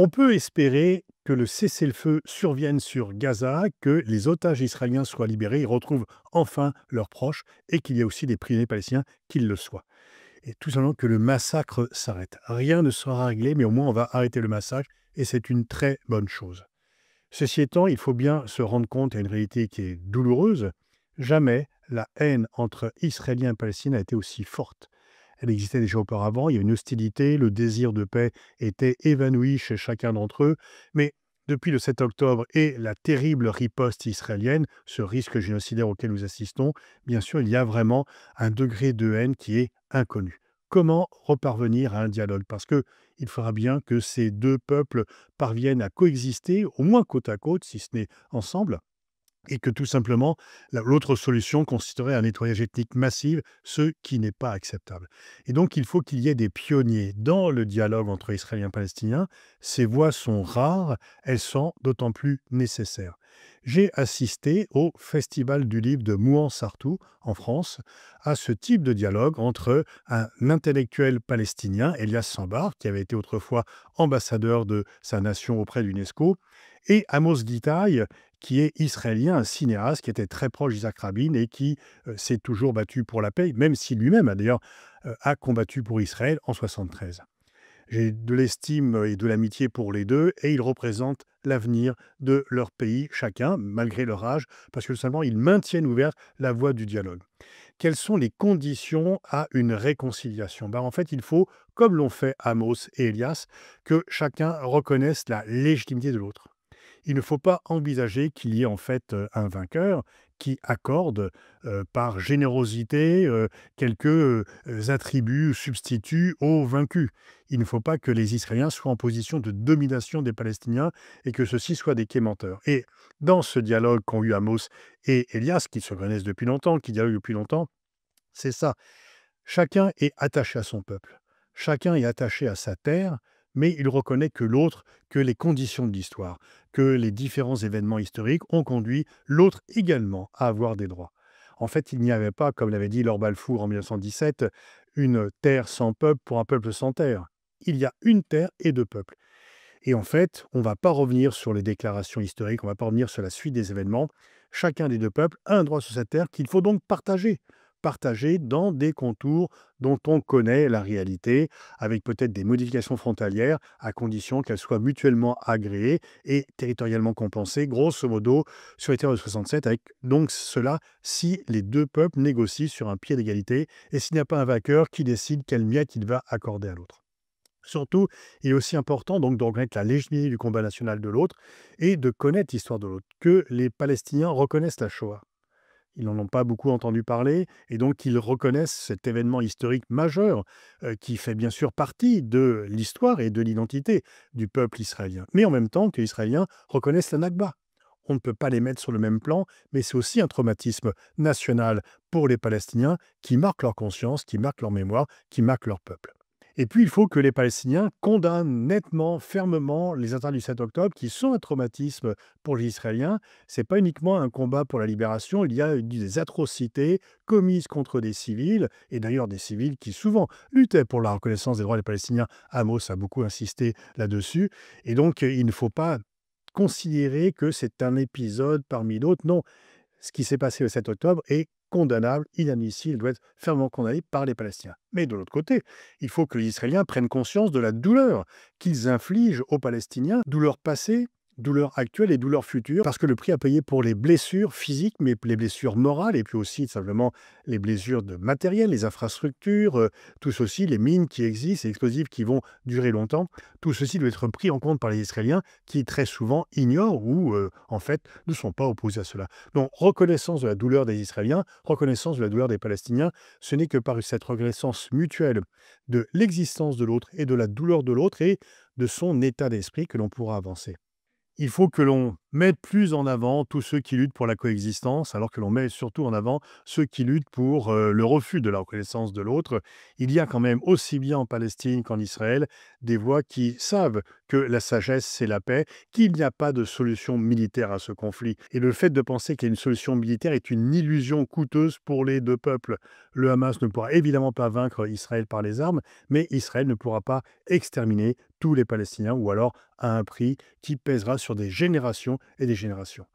On peut espérer que le cessez-le-feu survienne sur Gaza, que les otages israéliens soient libérés, ils retrouvent enfin leurs proches et qu'il y ait aussi des prisonniers palestiniens qui le soient. Et tout simplement que le massacre s'arrête. Rien ne sera réglé, mais au moins on va arrêter le massacre et c'est une très bonne chose. Ceci étant, il faut bien se rendre compte, il y a une réalité qui est douloureuse. Jamais la haine entre Israéliens et Palestiniens n'a été aussi forte. Elle existait déjà auparavant, il y a une hostilité, le désir de paix était évanoui chez chacun d'entre eux, mais depuis le 7 octobre et la terrible riposte israélienne, ce risque génocidaire auquel nous assistons, bien sûr, il y a vraiment un degré de haine qui est inconnu. Comment reparvenir à un dialogue? Parce que il faudra bien que ces deux peuples parviennent à coexister, au moins côte à côte, si ce n'est ensemble, et que tout simplement, l'autre solution consisterait à un nettoyage ethnique massif, ce qui n'est pas acceptable. Et donc, il faut qu'il y ait des pionniers dans le dialogue entre Israéliens et Palestiniens. Ces voix sont rares, elles sont d'autant plus nécessaires. J'ai assisté au Festival du livre de Mouansartou, en France, à ce type de dialogue entre un intellectuel palestinien, Elias Sambar, qui avait été autrefois ambassadeur de sa nation auprès de l'UNESCO, et Amos Gitaï, qui est israélien, un cinéaste qui était très proche d'Isaac Rabin et qui s'est toujours battu pour la paix, même si lui-même a d'ailleurs a combattu pour Israël en 73. J'ai de l'estime et de l'amitié pour les deux et ils représentent l'avenir de leur pays, chacun, malgré leur âge, parce que seulement ils maintiennent ouverte la voie du dialogue. Quelles sont les conditions à une réconciliation? En fait, il faut, comme l'ont fait Amos et Elias, que chacun reconnaisse la légitimité de l'autre. Il ne faut pas envisager qu'il y ait en fait un vainqueur qui accorde par générosité quelques attributs, substituts aux vaincus. Il ne faut pas que les Israéliens soient en position de domination des Palestiniens et que ceux-ci soient des quémanteurs. Et dans ce dialogue qu'ont eu Amos et Elias, qui se connaissent depuis longtemps, qui dialoguent depuis longtemps, c'est ça. Chacun est attaché à son peuple, chacun est attaché à sa terre, mais il reconnaît que l'autre, que les conditions de l'histoire, que les différents événements historiques ont conduit l'autre également à avoir des droits. En fait, il n'y avait pas, comme l'avait dit Lord Balfour en 1917, une terre sans peuple pour un peuple sans terre. Il y a une terre et deux peuples. Et en fait, on ne va pas revenir sur les déclarations historiques, on ne va pas revenir sur la suite des événements. Chacun des deux peuples a un droit sur cette terre qu'il faut donc partager. Partager dans des contours dont on connaît la réalité, avec peut-être des modifications frontalières, à condition qu'elles soient mutuellement agréées et territorialement compensées, grosso modo, sur les terres de 67, avec donc cela si les deux peuples négocient sur un pied d'égalité et s'il n'y a pas un vainqueur qui décide quel miettes il va accorder à l'autre. Surtout, il est aussi important donc de reconnaître la légitimité du combat national de l'autre et de connaître l'histoire de l'autre, que les Palestiniens reconnaissent la Shoah. Ils n'en ont pas beaucoup entendu parler et donc ils reconnaissent cet événement historique majeur qui fait bien sûr partie de l'histoire et de l'identité du peuple israélien. Mais en même temps que les Israéliens reconnaissent la Nakba. On ne peut pas les mettre sur le même plan, mais c'est aussi un traumatisme national pour les Palestiniens qui marque leur conscience, qui marque leur mémoire, qui marque leur peuple. Et puis, il faut que les Palestiniens condamnent nettement, fermement les attentats du 7 octobre, qui sont un traumatisme pour les Israéliens. Ce n'est pas uniquement un combat pour la libération, il y a des atrocités commises contre des civils, et d'ailleurs des civils qui souvent luttaient pour la reconnaissance des droits des Palestiniens. Amos a beaucoup insisté là-dessus. Et donc, il ne faut pas considérer que c'est un épisode parmi d'autres. Non, ce qui s'est passé le 7 octobre est condamnable, inadmissible, il doit être fermement condamné par les Palestiniens. Mais de l'autre côté, il faut que les Israéliens prennent conscience de la douleur qu'ils infligent aux Palestiniens, douleur passée, douleur actuelle et douleur future, parce que le prix à payer pour les blessures physiques, mais les blessures morales, et puis aussi simplement les blessures de matériel, les infrastructures, tout ceci, les mines qui existent, les explosifs qui vont durer longtemps, tout ceci doit être pris en compte par les Israéliens qui très souvent ignorent ou en fait ne sont pas opposés à cela. Donc reconnaissance de la douleur des Israéliens, reconnaissance de la douleur des Palestiniens, ce n'est que par cette reconnaissance mutuelle de l'existence de l'autre et de la douleur de l'autre et de son état d'esprit que l'on pourra avancer. Il faut que l'on mettre plus en avant tous ceux qui luttent pour la coexistence, alors que l'on met surtout en avant ceux qui luttent pour le refus de la reconnaissance de l'autre. Il y a quand même, aussi bien en Palestine qu'en Israël, des voix qui savent que la sagesse, c'est la paix, qu'il n'y a pas de solution militaire à ce conflit. Et le fait de penser qu'il y a une solution militaire est une illusion coûteuse pour les deux peuples. Le Hamas ne pourra évidemment pas vaincre Israël par les armes, mais Israël ne pourra pas exterminer tous les Palestiniens, ou alors à un prix qui pèsera sur des générations et des générations.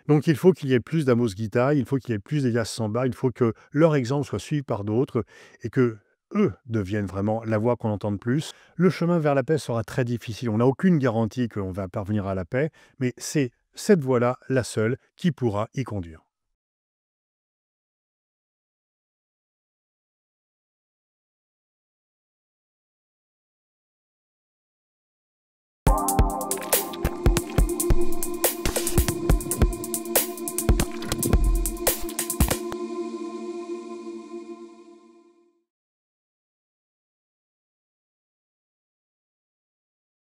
Donc il faut qu'il y ait plus d'Amos Gita, il faut qu'il y ait plus d'Elias Samba, il faut que leur exemple soit suivi par d'autres et que eux deviennent vraiment la voix qu'on entende plus. Le chemin vers la paix sera très difficile. On n'a aucune garantie qu'on va parvenir à la paix, mais c'est cette voie-là la seule qui pourra y conduire.